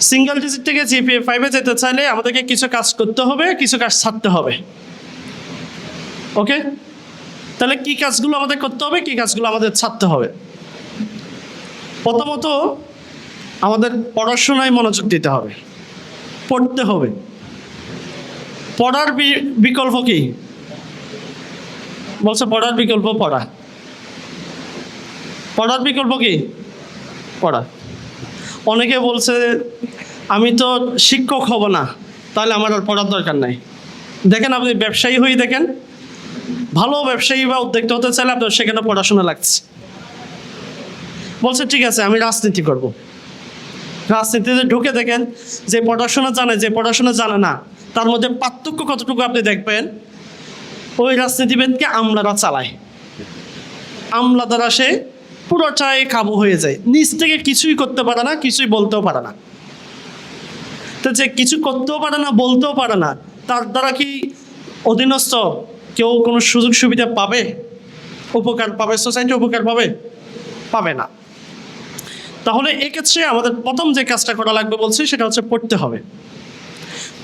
Single digit থেকে GPA 5-এ যেতে চাইলে আমাদেরকে কিছু কাজ করতে হবে, কিছু কাজ ছাড়তে হবে। ওকে, তাহলে কি কাজগুলো আমাদের করতে হবে, কি কাজগুলো আমাদের ছাড়তে হবে? প্রথমত আমাদের পড়াশোনায় মনোযোগ দিতে হবে, পড়তে হবে। পড়ার বিকল্প কি বলছে? পড়ার বিকল্প পড়া। পড়ার বিকল্প কি? পড়া। অনেকে বলছে আমি তো শিক্ষক হব না, তাহলে আমার আর পড়ার দরকার নাই। দেখেন, আপনি ব্যবসায়ী হয়ে দেখেন, ভালো ব্যবসায়ী বা উদ্যোক্তা হতে চাইলে আপনার সেখানে পড়াশোনা লাগছে। বলছে ঠিক আছে আমি রাজনীতি করব। রাজনীতিতে ঢুকে দেখেন যে পড়াশোনা জানে, যে পড়াশোনা জানে না, তার মধ্যে পার্থক্য কতটুকু আপনি দেখবেন। ওই রাজনীতিবিদকে আমলারা চালায়, আমলা দ্বারা সে পুরোটাই কাবু হয়ে যায়, নিজ থেকে কিছুই করতে পারে না, কিছুই বলতেও পারে না। তো যে কিছু করতেও পারে না, বলতেও পারে না, তার দ্বারা কি অধীনস্থ কেউ কোনো সুযোগ সুবিধা পাবে, উপকার পাবে, সোসাইটি উপকার পাবে? পাবে না। তাহলে এক্ষেত্রে আমাদের প্রথম যে কাজটা করা লাগবে বলছি, সেটা হচ্ছে পড়তে হবে।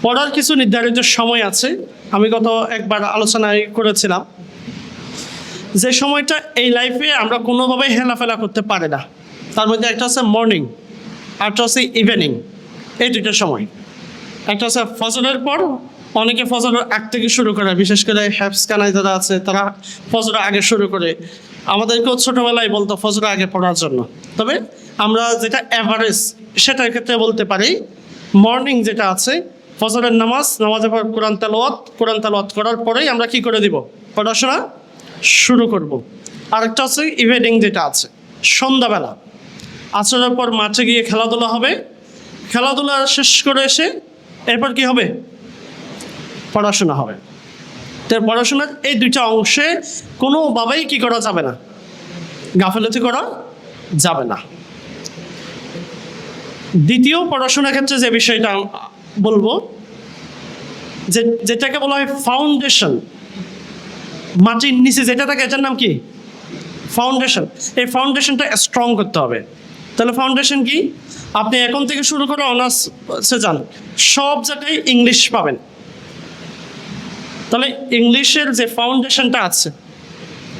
পড়ার কিছু নির্ধারিত সময় আছে, আমি গত একবার আলোচনায় করেছিলাম যে সময়টা এই লাইফে আমরা কোনোভাবে হেলাফেলা করতে পারি না। তার মধ্যে একটা হচ্ছে মর্নিং, একটা হচ্ছে ইভিনিং। এই দুইটা সময়, একটা হচ্ছে ফজরের পর, অনেকে ফজরের আগ থেকে শুরু করে, বিশেষ করে হ্যাপসকানায় যারা আছে তারা ফজরের আগে শুরু করে। আমাদেরকেও ছোটোবেলায় বলতো ফজরের আগে পড়ার জন্য। তবে আমরা যেটা অ্যাভারেজ সেটার ক্ষেত্রে বলতে পারি, মর্নিং যেটা আছে, ফজরের নামাজের পর কোরআন তেলাওয়াত করার পরেই আমরা কি করে দিব? পড়াশোনা শুরু করব। আরেকটা হচ্ছে ইভিনিং যেটা আছে, সন্ধ্যাবেলা। আসরের পর মাঠে গিয়ে খেলাধুলা হবে, খেলাধুলা শেষ করে এসে এরপর কি হবে? পড়াশোনা হবে। তো পড়াশোনার এই দুইটা অংশে কোনোভাবেই কি করা যাবে না, গাফিলতি করা যাবে না। দ্বিতীয় পড়াশোনার ক্ষেত্রে যে বিষয়টা বলবো, যেটাকে বলা হয় ফাউন্ডেশন, মাটির নিচে যেটা থাকে এটার নাম কি? ফাউন্ডেশন। এই ফাউন্ডেশনটা স্ট্রং করতে হবে। তাহলে ফাউন্ডেশন কি? আপনি এখন থেকে শুরু করে অনার্সে যান, সব জায়গায় ইংলিশ পাবেন। তাহলে ইংলিশের যে ফাউন্ডেশনটা আছে,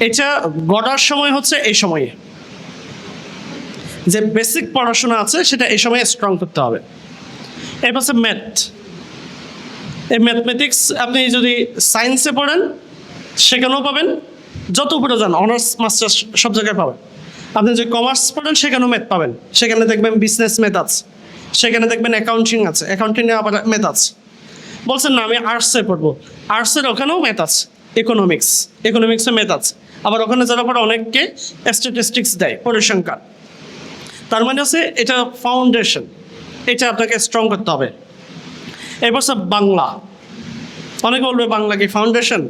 এটা গড়ার সময় হচ্ছে এই সময়ে। যে বেসিক পড়াশোনা আছে সেটা এই সময় স্ট্রং করতে হবে। এরপর হচ্ছে ম্যাথ। এই ম্যাথমেটিক্স আপনি যদি সায়েন্সে পড়েন সেখানেও পাবেন, যত উপরে যান অনার্স মাস্টার্স সব জায়গায় পাবেন। আপনি যদি কমার্স পড়েন সেখানেও ম্যাথ পাবেন, সেখানে দেখবেন বিজনেস ম্যাথ আছে, সেখানে দেখবেন অ্যাকাউন্টিং আছে, অ্যাকাউন্টিংয়ে আবার ম্যাথ আছে। বলছেন না আমি আর্টসে পড়বো, আর্টসের ওখানেও ম্যাথ আছে, ইকোনমিক্সে ম্যাথ আছে। আবার ওখানে যারা পরে অনেককে স্ট্যাটিস্টিক্স দেয়, পরিসংখ্যান। তার মানে হচ্ছে এটা ফাউন্ডেশন, এটা আপনাকে স্ট্রং করতে হবে। এরপর স্যার বাংলা। অনেকে বলবে বাংলা কি ফাউন্ডেশন?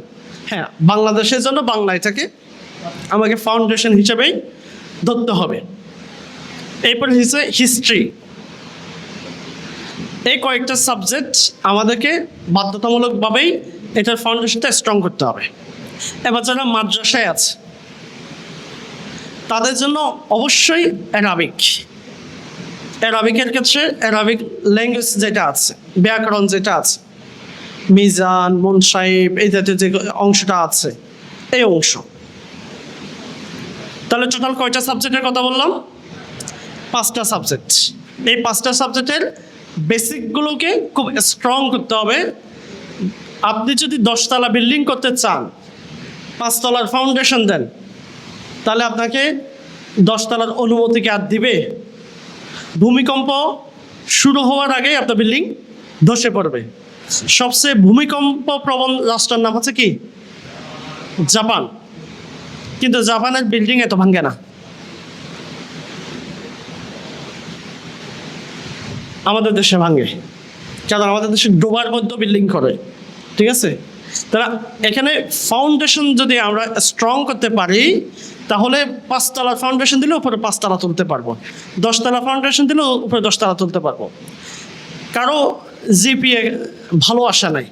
হ্যাঁ, বাংলাদেশের জন্য বাংলা এটাকে আমাকে ফাউন্ডেশন হিসেবেই ধরতে হবে। এরপর হচ্ছে হিস্ট্রি। এই কয়েকটা সাবজেক্ট আমাদেরকে বাধ্যতামূলকভাবেই এটার ফাউন্ডেশনটা স্ট্রং করতে হবে। এবার যারা মাদ্রাসায় আছে তাদের জন্য অবশ্যই অ্যারাবিকের ক্ষেত্রে অ্যারাবিক ল্যাঙ্গুয়েজ যেটা আছে, ব্যাকরণ যেটা আছে, মিজান, মুনসাইব, এই জাতীয় যে অংশটা আছে, এই অংশ। তাহলে টোটাল কয়টা সাবজেক্টের কথা বললাম? 5টা সাবজেক্ট। এই 5টা সাবজেক্টের বেসিকগুলোকে খুব স্ট্রং করতে হবে। আপনি যদি 10 তলা বিল্ডিং করতে চান, 5 তলার ফাউন্ডেশন দেন, তাহলে আপনাকে 10 তলার অনুমতিকে আর দিবে? ভূমিকম্প শুরু হওয়ার আগেই আপনার বিল্ডিং ধসে পড়বে। সবচেয়ে ভূমিকম্প প্রবণ রাষ্ট্রের নাম হচ্ছে কি? জাপান। কিন্তু জাপানের বিল্ডিং এত ভাঙে না, আমাদের দেশে ভাঙে। কারণ আমাদের দেশে ডোবার মধ্যে বিল্ডিং করে, ঠিক আছে? তারা এখানে ফাউন্ডেশন যদি আমরা স্ট্রং করতে পারি, তাহলে 5 তলার ফাউন্ডেশন দিলে উপরে 5 তলা তুলতে পারবো, 10 তলা ফাউন্ডেশন দিলে উপরে 10 তলা তুলতে পারবো। কারো জিপিএ ভালো আসা নাই,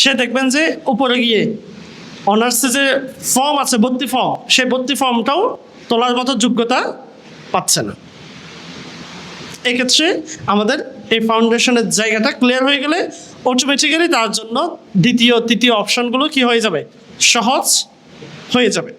সে দেখবেন যে উপরে গিয়ে অনার্সে যে ফর্ম আছে, ভর্তি ফর্ম, সেই ভর্তি ফর্মটাও তোলার মতো যোগ্যতা পাচ্ছে না। এক্ষেত্রে আমাদের এই ফাউন্ডেশনের জায়গাটা ক্লিয়ার হয়ে গেলে অটোমেটিক্যালি তার জন্য দ্বিতীয় তৃতীয় অপশনগুলো কি হয়ে যাবে, সহজ হয়ে যাবে।